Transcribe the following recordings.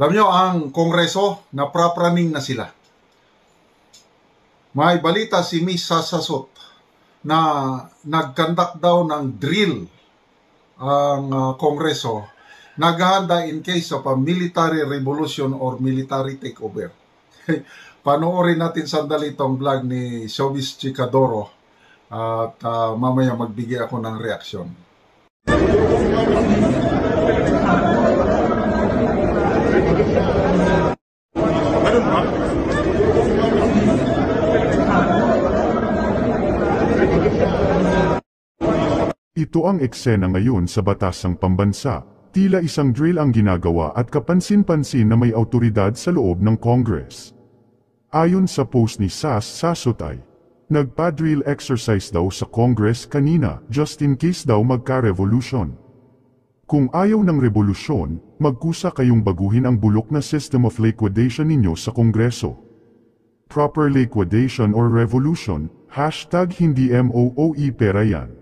Alam nyo, ang Kongreso, naprapraning na sila. May balita si Miss Sasasot na nagkandak daw ng drill ang Kongreso, naghahanda in case of a military revolution or military takeover. Panoorin natin sandali itong vlog ni Showbiz Chikadoro at mamaya magbigay ako ng reaksyon. Ito ang eksena ngayon sa batasang pambansa. Tila isang drill ang ginagawa at kapansin-pansin na may awtoridad sa loob ng Congress. Ayon sa post ni Sasasot ay, nagpa-drill exercise daw sa Congress kanina just in case daw magka-revolution. Kung ayaw ng revolusyon, magkusa kayong baguhin ang bulok na system of liquidation ninyo sa Kongreso. Proper liquidation or revolution, #hindi MOOE pera yan.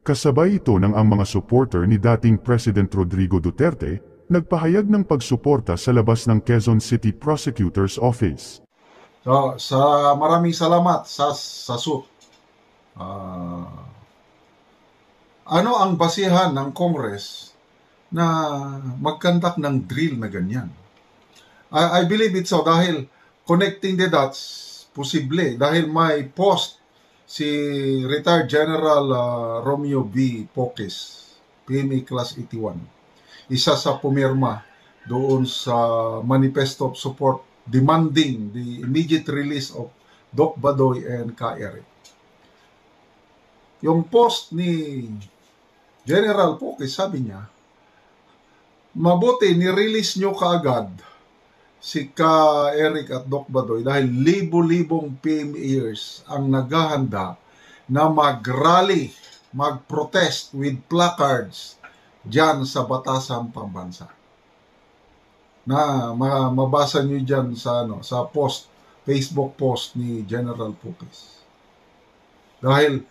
Kasabay ito ng ang mga supporter ni dating President Rodrigo Duterte, nagpahayag ng pagsuporta sa labas ng Quezon City Prosecutor's Office. So, maraming salamat sa Sasut. Ano ang basihan ng Congress na magkandak ng drill na ganyan? I believe it's so dahil connecting the dots, posible, dahil may post si retired General Romeo V. Poques, PMA Class 81. Isa sa pumirma doon sa Manifesto of Support demanding the immediate release of Doc Badoy and Ka Eric. Yung post ni General Poques, sabi niya, mabuti ni-release nyo kaagad si Ka Eric at Doc Badoy dahil libo-libong PMAers ang naghahanda na mag-rally, mag-protest with placards dyan sa batasang pambansa. Na mabasa nyo dyan sa, sa post, Facebook post ni General Poques. Dahil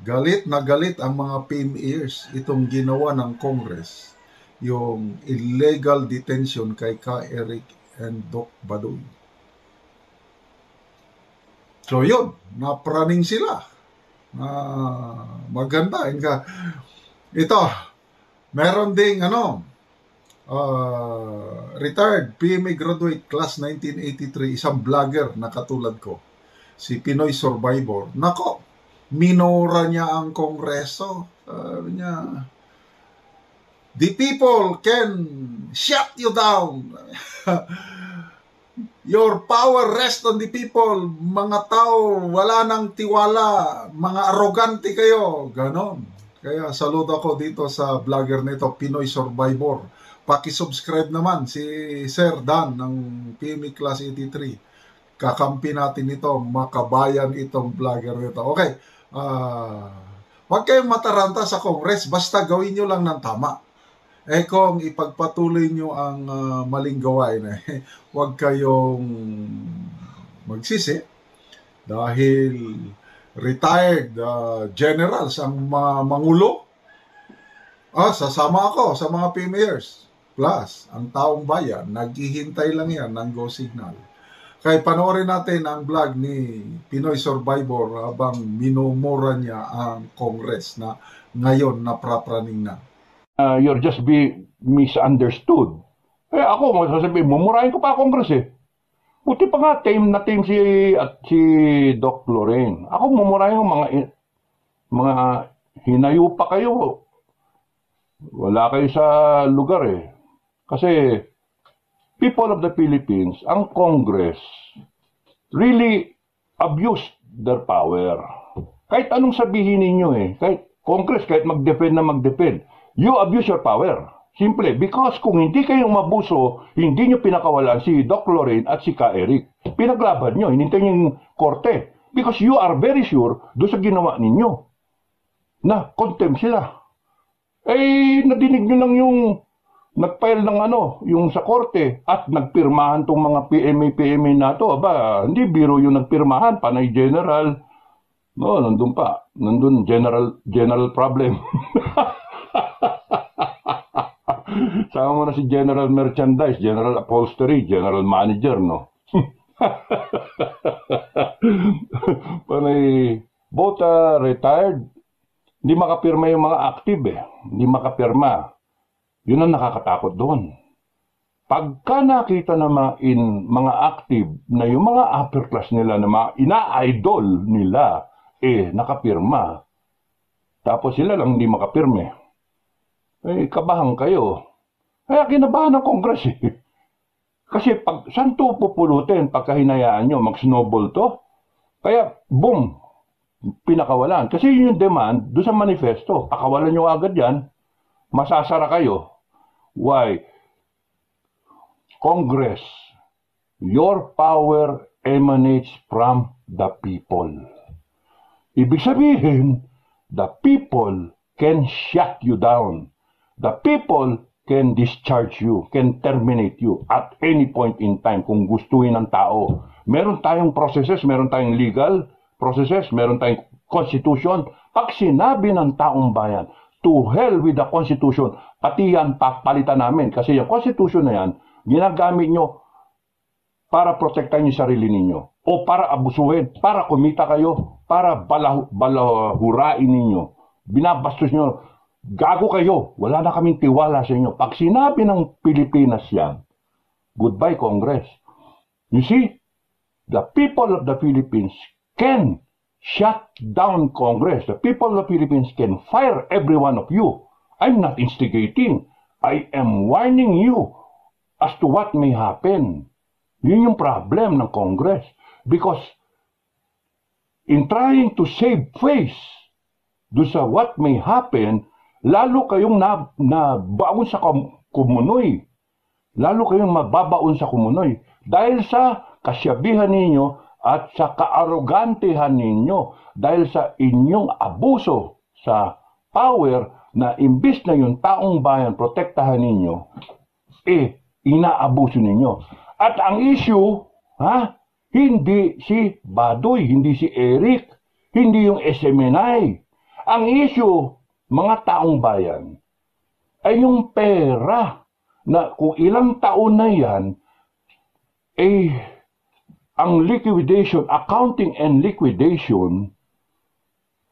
galit na galit ang mga PMAers itong ginawa ng Congress, yung illegal detention kay Ka Eric and Doc Badoy. So yun, napraning sila. Maganda. Ito, meron ding retired PMA graduate class 1983, isang vlogger na katulad ko, si Pinoy Survivor. Nako, minura niya ang Kongreso. Sabi niya, the people can shut you down. Your power rests on the people. Mga tao, wala nang tiwala. Mga arrogante kayo. Ganon. Kaya saludo ako dito sa vlogger nito, Pinoy Survivor. Paki-subscribe naman si Sir Dan ng PMA Class 83. Kakampi natin ito. Makabayan itong vlogger nito. Okay. Huwag kayong mataranta sa Congress. Basta gawin nyo lang ng tama. Kung ipagpatuloy nyo ang maling gawain, huwag kayong magsisi dahil retired generals ang mangulo. Sasama ako sa mga PMAers. Plus, ang taong bayan, naghihintay lang yan ng go signal. Kaya panoorin natin ang vlog ni Pinoy Survivor habang minumura niya ang Congress na ngayon naprapraning na. You're just being misunderstood. Ako, masasabihin, mumurahin ko pa Congress eh. Buti pa nga, team si Doc Lorraine. Ako, mumurahin ko mga hinayo pa kayo. Wala kayo sa lugar eh. Kasi, people of the Philippines, ang Congress, really abused their power. Kahit anong sabihin ninyo eh. Kahit Congress, kahit mag-defend na mag-defend. You abuse your power. Simple. Because kung hindi kayong mabuso, hindi nyo pinakawalan si Doc Lorraine at si Ka Eric. Pinaglaban nyo. Hinintay nyo yung korte. Because you are very sure doon sa ginawa ninyo na contempt sila. Nadinig nyo lang yung nag-file ng yung sa korte at nagpirmahan tong mga PMA na to. Aba, hindi biro yung nagpirmahan. Panay general. No, nandun pa. Nandun general problem. Sama mo na si General Merchandise, General Upholstery, General Manager, no? Panay, both retired, hindi makapirma yung mga active eh. Hindi makapirma. Yun ang nakakatakot doon. Pagka nakita na mga active na yung mga upper class nila na mga ina-idol nila, nakapirma. Tapos sila lang hindi makapirme. Kabahan kayo. Kaya kinabahan ng Congress eh. Kasi saan to pupulutin pagka hinayaan nyo, mag-snowball to? Kaya, boom, pinakawalan. Kasi yun yung demand doon sa manifesto. Pakawalan nyo agad yan, masasara kayo. Why? Congress, your power emanates from the people. Ibig sabihin, the people can shut you down. The people can discharge you, can terminate you at any point in time kung gustuhin ng tao. Meron tayong processes, meron tayong legal processes, meron tayong constitution. Pag sinabi ng taong bayan, to hell with the constitution, pati yan papalitan namin. Kasi yung constitution na yan, ginagamit nyo para protektahan yung sarili ninyo. O para abusuhin, para kumita kayo, para balahurain ninyo. Binabastos nyo. Gago kayo, wala na kaming tiwala sa inyo. Pag sinabi ng Pilipinas yan, goodbye Congress. You see, the people of the Philippines can shut down Congress. The people of the Philippines can fire every one of you. I'm not instigating. I am warning you as to what may happen. Yun yung problem ng Congress. Because in trying to save face do sa what may happen, lalo kayong nabaon sa kumunoy. Lalo kayong mababaon sa kumunoy. Dahil sa kasyabihan ninyo at sa kaarogantehan ninyo. Dahil sa inyong abuso sa power na imbis na yung taong bayan protektahan ninyo, inaabuso ninyo. At ang issue, hindi si Badoy, hindi si Eric, hindi yung SMNI. Ang issue, mga taong bayan, ay yung pera na kung ilang taon na yan, ang liquidation, accounting and liquidation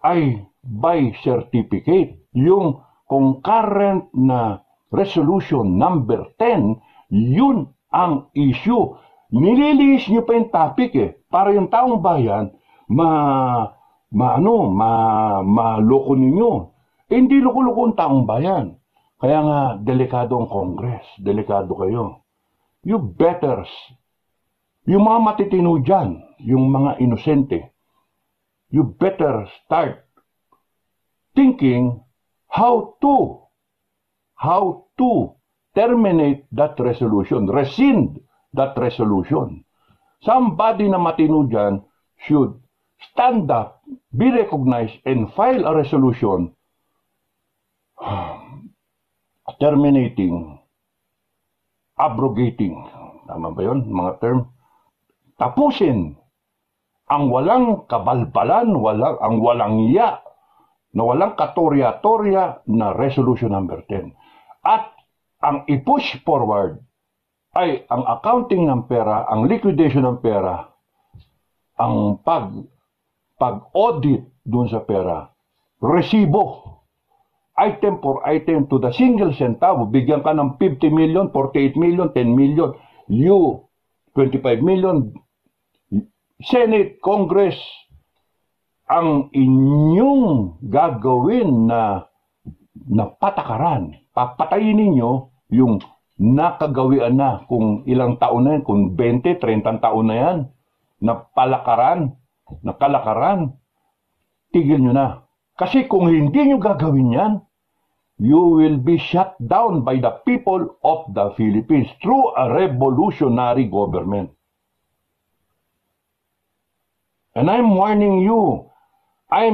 ay by certificate. Yung concurrent na resolution number 10, yun ang issue. Nililihis nyo pa yung topic para yung taong bayan maloko ninyo. Hindi loko-loko ang taong bayan. Kaya nga, delikado ang Congress. Delikado kayo. You better, yung mga matitino dyan, yung mga inosente, you better start thinking how to terminate that resolution, rescind that resolution. Somebody na matino dyan should stand up, be recognized, and file a resolution terminating, abrogating, tama ba yun, mga term? Tapusin ang walang kabalbalan, ang walang iya, na walang katorya-torya na resolution number 10. At ang i-push forward ay ang accounting ng pera, ang liquidation ng pera, ang pag-audit dun sa pera, resibo, item for item to the single centavo, bigyan ka ng 50 million, 48 million, 10 million, you, 25 million, Senate, Congress, ang inyong gagawin na patakaran, papatayin ninyo yung nakagawian na kung ilang taon na yan, kung 20, 30 taon na yan, na palakaran, na kalakaran, tigil nyo na. Kasi kung hindi nyo gagawin yan, you will be shut down by the people of the Philippines through a revolutionary government. And I'm warning you, I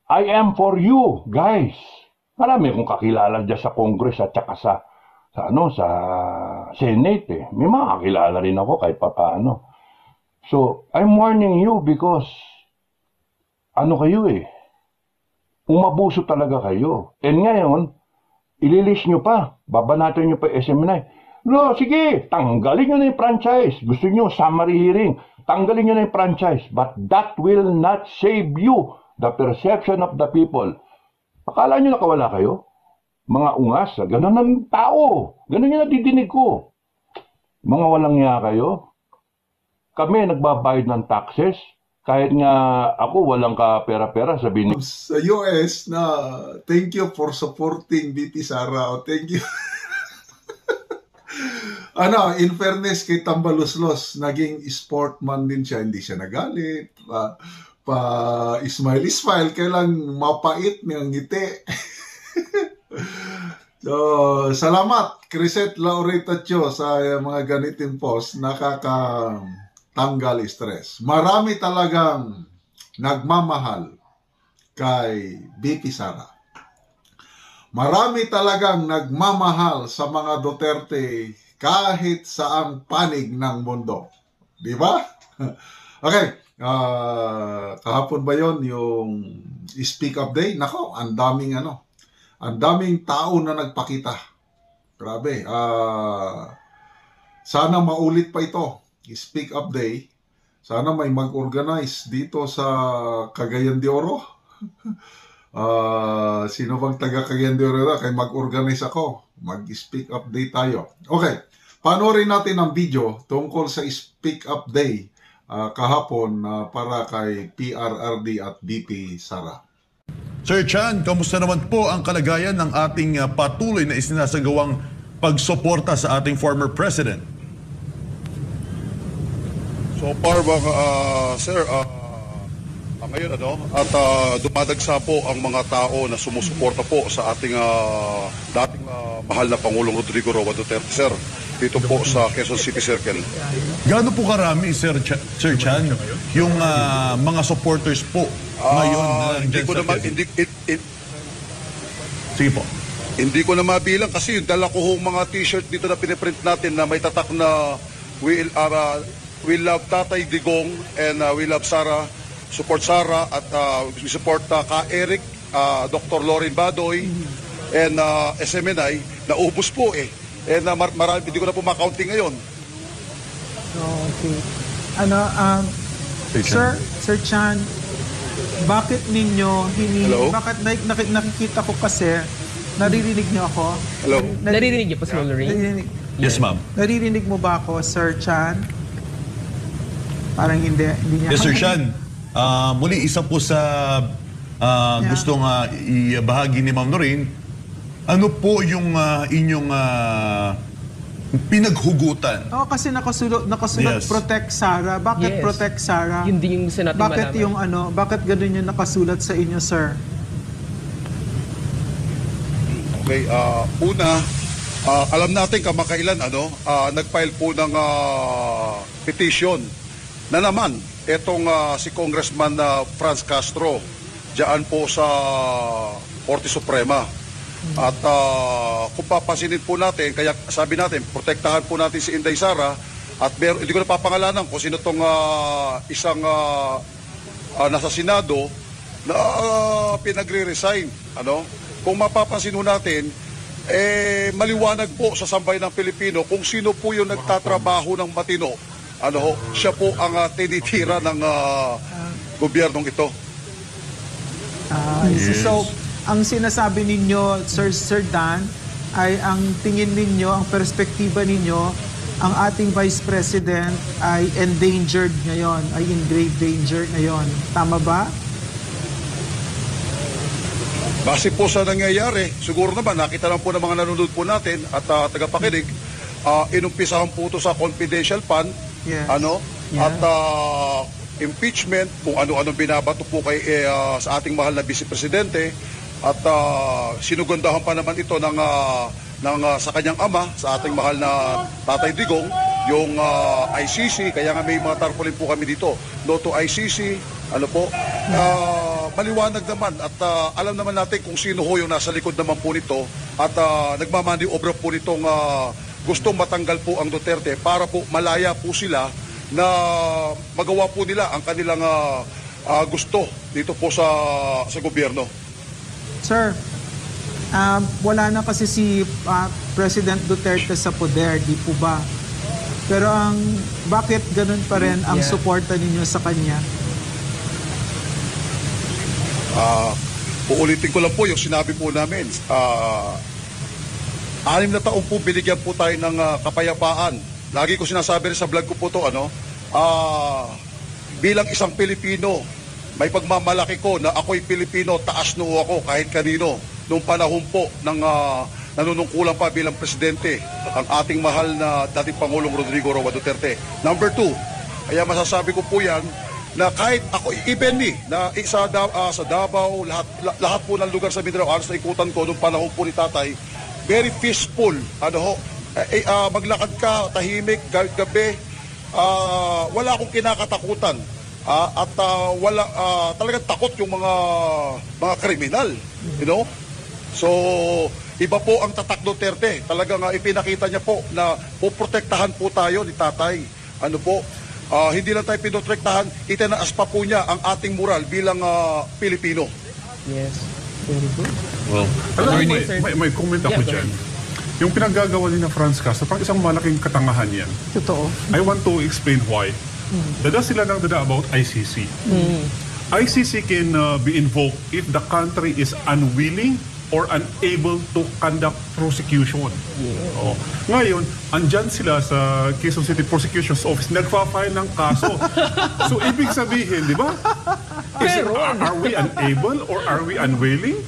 am for you, guys. Marami akong kakilala dyan sa Congress at saka sa Senate. May mga kakilala rin ako kahit papaano. So, I'm warning you because kayo umabuso talaga kayo. And ngayon, ililis nyo pa, babanatan nyo pa SMNI. No, sige, tanggalin nyo na yung franchise. Gusto nyo summary hearing, tanggalin nyo na yung franchise. But that will not save you the perception of the people. Akala nyo nakawala kayo? Mga ungas, ganun ang tao. Ganun yung nadidinig ko. Mga walang niya kayo. Kami nagbabayad ng taxes. Kahit nga ako walang ka pera-pera, sabihin Sa US na thank you for supporting BP Sara. O thank you. In fairness kay Tambaluslos, naging sportman din siya. Hindi siya nagalit. Smile, kailang mapait niyang ngiti. So, salamat, Crisette Lauretatio, sa mga ganiting post. Nakakatanggal stress. Marami talagang nagmamahal kay BP Sara. Marami talagang nagmamahal sa mga Duterte kahit saang panig ng mundo. Di ba? Okay. Kahapon ba yon yung Speak Up Day? Nako, ang daming tao na nagpakita. Grabe. Sana maulit pa ito. Speak Up Day. Sana may mag-organize dito sa Cagayan de Oro. Sino bang taga Cagayan de Oro? Kaya mag-organize ako. Mag-Speak Up Day tayo. Okay. Panoorin natin ang video tungkol sa Speak Up Day kahapon para kay PRRD at BP Sara. Sir Chan, kamusta naman po ang kalagayan ng ating patuloy na isinasagawang pagsuporta sa ating former president? So far, sir, ngayon at dumadagsa po ang mga tao na sumusuporta po sa ating dating mahal na Pangulong Rodrigo Roa Duterte, sir, dito po sa Quezon City Circle. Gaano po karami, Sir Chan, yung mga supporters po ngayon na Hindi ko sa naman, Quezon? Sige po. hindi ko na mabilang kasi yung dala ko hong mga t-shirt dito na piniprint natin na may tatak na we love Tatay Digong and we love Sara, support Sara at we support Ka Eric, Dr. Lorin Badoy and SMNI. Naubos po eh. And marami, hindi ko na po ma-counting ngayon. Okay. Sir Sir Chan, bakit ninyo Hello? bakit nakikita ko kasi, naririnig niyo ako? Hello? Naririnig niyo po, Sir Lorraine? Naririnig, Yes, ma'am. naririnig mo ba ako, Sir Chan? Parang hindi niya. Yes, Sir Chan. Muli, isa po sa gustong ibahagi ni Ma'am Lorraine, ano po yung inyong pinaghugutan? Kasi nakasulot Yes. Protect Sara. Bakit Yes. Protect Sara? Yun din yung gusto natin Bakit malaman. yung bakit ganun yung nakasulat sa inyo, sir? Okay, una, alam natin kamakailan nag-file po ng petition na naman itong si Congressman Franz Castro diyan po sa Korte Suprema. At kung papansinin po natin, kaya sabi natin, protektahan po natin si Inday Sara at hindi ko na papangalanan kung sino itong isang nasa Senado na pinagre-resign. Kung mapapansin po natin, maliwanag po sa sambayan ng Pilipino kung sino po yung nagtatrabaho ng matino. Siya po ang tinitira ng gobyernong ito. So, ang sinasabi ninyo, Sir Dan, ay ang tingin ninyo, ang perspektiba ninyo, ang ating Vice President ay endangered ngayon, ay in grave danger ngayon. Tama ba? Base po sa nangyayari, siguro naman nakita lang po ng mga nanonood po natin at tagapakinig, inumpisahan po ito sa confidential fund, Yes. at impeachment, kung ano-ano binabato po sa ating mahal na Vice Presidente, at sinugundahan pa naman ito sa kanyang ama, sa ating mahal na Tatay Digong, yung ICC. Kaya nga may mga tarpaulin po kami dito. No to ICC, maliwanag naman at alam naman natin kung sino ho yung nasa likod naman po nito at nagmamaniobra po nitong gustong matanggal po ang Duterte para po malaya po sila na magawa po nila ang kanilang gusto dito po sa gobyerno. Sir, Wala na kasi si President Duterte sa poder, di po ba? Pero bakit ganun pa rin ang suporta ninyo sa kanya? Uulitin ko lang po yung sinabi po namin. 6 na taon po binigyan po tayo ng kapayapaan. Lagi ko sinasabi rin sa vlog ko po to, bilang isang Pilipino, may pagmamalaki ko na ako'y Pilipino, taas noo ako kahit kanino. Noong panahon po ng nanunungkulan pa bilang presidente, ang ating mahal na dating Pangulong Rodrigo Roa Duterte. Number 2, kaya masasabi ko po yan, na kahit ako, even me, na sa Davao, lahat po ng lugar sa Mindanao, alas na ikutan ko noong panahon po ni tatay, very peaceful, maglakad ka, tahimik, gabi, wala akong kinakatakutan. At wala talagang takot yung mga kriminal, you know? So iba po ang tatak Duterte. Talagang ipinakita niya po na poprotektahan po tayo ni tatay. Hindi lang tayo pinoprotektahan, itinaas pa po niya ang ating moral bilang Pilipino. Yes. Very good. Well, May comment ako dyan. Yung pinaggagawa ni na Franz Castro, parang isang malaking katangahan yan. Totoo. I want to explain why. Dada sila ng dada about ICC. ICC can be invoked if the country is unwilling or unable to conduct prosecution. Oh. Ngayon, andyan sila sa Quezon City Prosecution's Office, nagfa-file ng kaso. So, ibig sabihin, di ba? Are we unable or are we unwilling?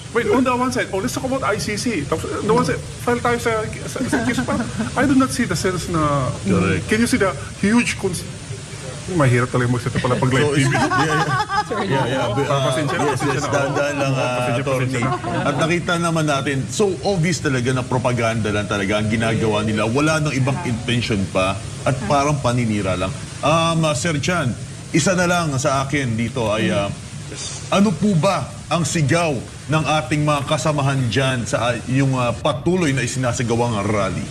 Wait, on the one side, let's talk about ICC. On the one side, file tayo sa case. I do not see the sense na... Can you see the huge... Mahirap talaga magsalita pala pag live TV. Dahan-dahan lang, attorney. At nakita naman natin, so obvious talaga na propaganda lang talaga ang ginagawa nila. Wala nang ibang intention pa at parang paninira lang. Sir Chan, isa na lang sa akin dito ay ano po ba ang sigaw ng ating mga kasamahan dyan sa yung patuloy na isinasagawang rally?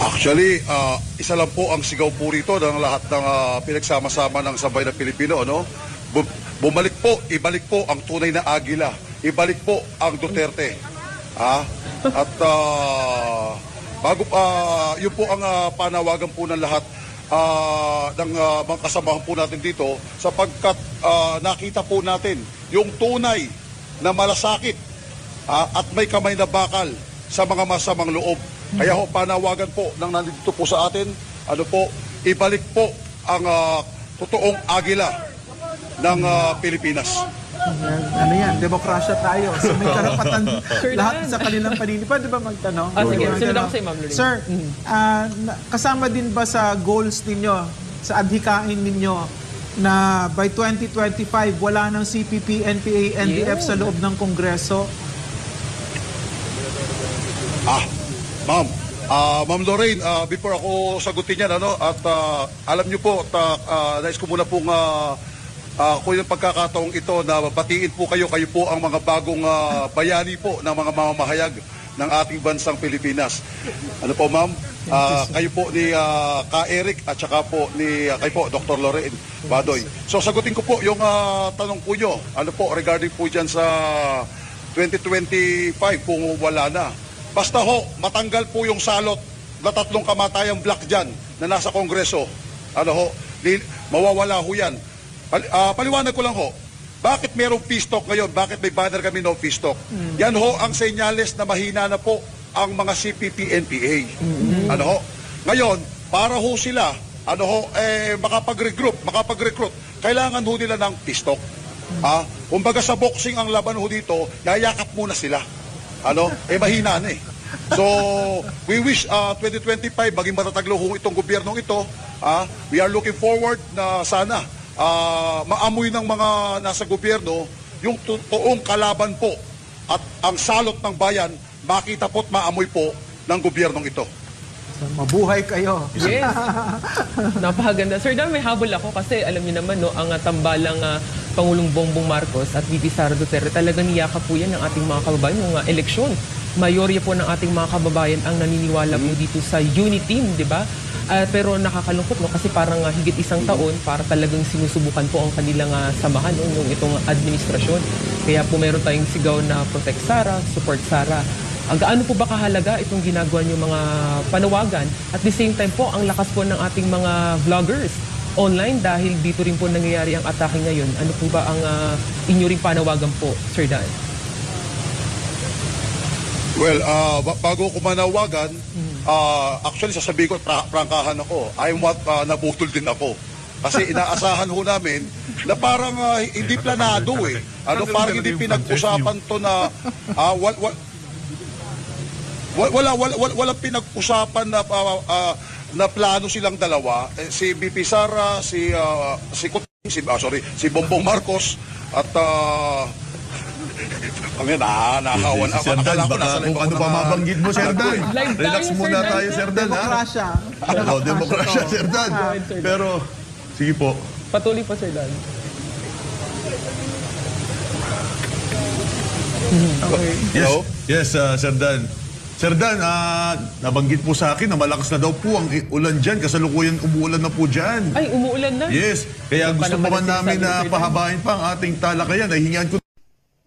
Actually, isa lang po ang sigaw po rito ng lahat ng pinagsama-sama ng sabay na Pilipino. Bumalik po, ibalik po ang tunay na agila. Ibalik po ang Duterte. At yun po ang panawagan po ng lahat ng mga kasamahan po natin dito sapagkat nakita po natin yung tunay na malasakit at may kamay na bakal sa mga masamang loob. Kaya panawagan po ng nandito po sa atin, ibalik po ang totoong agila ng Pilipinas. Demokrasya tayo. So may karapatan lahat sa kanilang paninipan. Di ba magtanong? Sige, sunod ako sa Ma'am Lorraine. Sir, kasama din ba sa goals ninyo, sa adhikain ninyo, na by 2025, wala ng CPP, NPA, NDF sa loob ng Kongreso? Ma'am Lorraine, before ako sagutin yan, at alam niyo po, nais ko muna pong kung yung pagkakataong ito na batiin po kayo po ang mga bagong bayani po ng mga mamamahayag ng ating bansang Pilipinas. Ma'am? Kayo po ni Ka Eric at saka po ni kayo po, Dr. Lorraine Badoy. So sagutin ko po yung tanong po nyo, regarding po dyan sa 2025 kung wala na. Basta matanggal po yung salot na 3 kamatayang black dyan na nasa Kongreso. Mawawala yan. Paliwanag ko lang bakit merong peace talk ngayon? Bakit may banner kami no peace talk? Yan ang senyales na mahina na po ang mga CPP, NPA. Ngayon, para sila, makapag-recruit, kailangan nila ng peace talk. Kumbaga sa boxing ang laban dito, yayakap muna sila. Mahina na So, we wish 2025 maging matataglo itong gobyernong ito. We are looking forward na sana maamoy ng mga nasa gobyerno yung totoong kalaban po at ang salot ng bayan makita po at maamoy po ng gobyernong ito. Mabuhay kayo. Yes. Napakaganda. Sir Dan, may habol ako kasi alam niyo naman, ang tambalang Pangulong Bongbong Marcos at VP Sara Duterte, talagang niyakap po yan ng ating mga kababayan yung eleksyon. Mayorya po ng ating mga kababayan ang naniniwala po dito sa unity team, di ba? Pero nakakalungkot kasi parang higit isang taon para talagang sinusubukan po ang kanilang samahan yung itong administrasyon. Kaya po meron tayong sigaw na Protect Sara, Support Sara. Gaano po ba kahalaga itong ginagawa niyo mga panawagan? At the same time po, ang lakas po ng ating mga vloggers online dahil dito rin po nangyayari ang atake ngayon. Ano po ba ang inyo ring panawagan po, Sir Dan? Well, bago ko manawagan, actually sasabihin ko, prangkahan ako. Nabutol din ako. Kasi inaasahan ho namin na parang hindi planado eh. Parang hindi pinag-usapan to na wala pinag-usapan na plano silang dalawa. Si BP Sara, si Bongbong Marcos at kami nakawan ako. Sir Dan, baka kung ano pa mabanggit mo, Sir Dan. Relax muna tayo, Sir Dan. Demokrasya. Demokrasya, Sir Dan. Pero, sige po. Patuloy po, Sir Dan. Yes, Sir Dan. Sir Dan, nabanggit po sa akin na malakas na daw po ang ulan dyan. Kasalukuyan umuulan na po dyan. Ay, umuulan na? Yes. Kaya gusto pa man namin na pahabain pa ang ating talakayan. Ay hingian ko.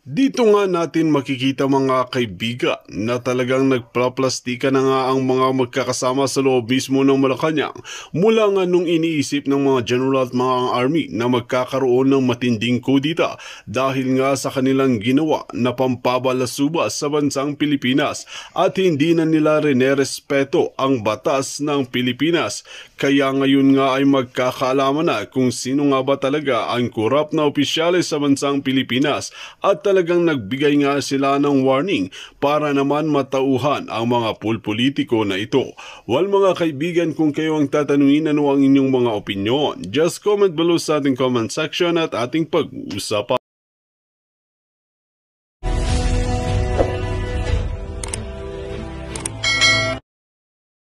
Dito nga natin makikita mga kaibigan na talagang nagplaplastika na nga ang mga magkakasama sa loob mismo ng Malacanang mula nga nung iniisip ng mga general at mga army na magkakaroon ng matinding kudita dahil nga sa kanilang ginawa na pampabalasubas sa bansang Pilipinas at hindi na nila rinerespeto ang batas ng Pilipinas. Kaya ngayon nga ay magkakaalaman na kung sino nga ba talaga ang korap na opisyales sa bansang Pilipinas at talagang nagbigay nga sila ng warning para naman matauhan ang mga pulpolitiko na ito. Well mga kaibigan, kung kayo ang tatanungin ano ang inyong mga opinyon, just comment below sa ating comment section at ating pag-uusapan.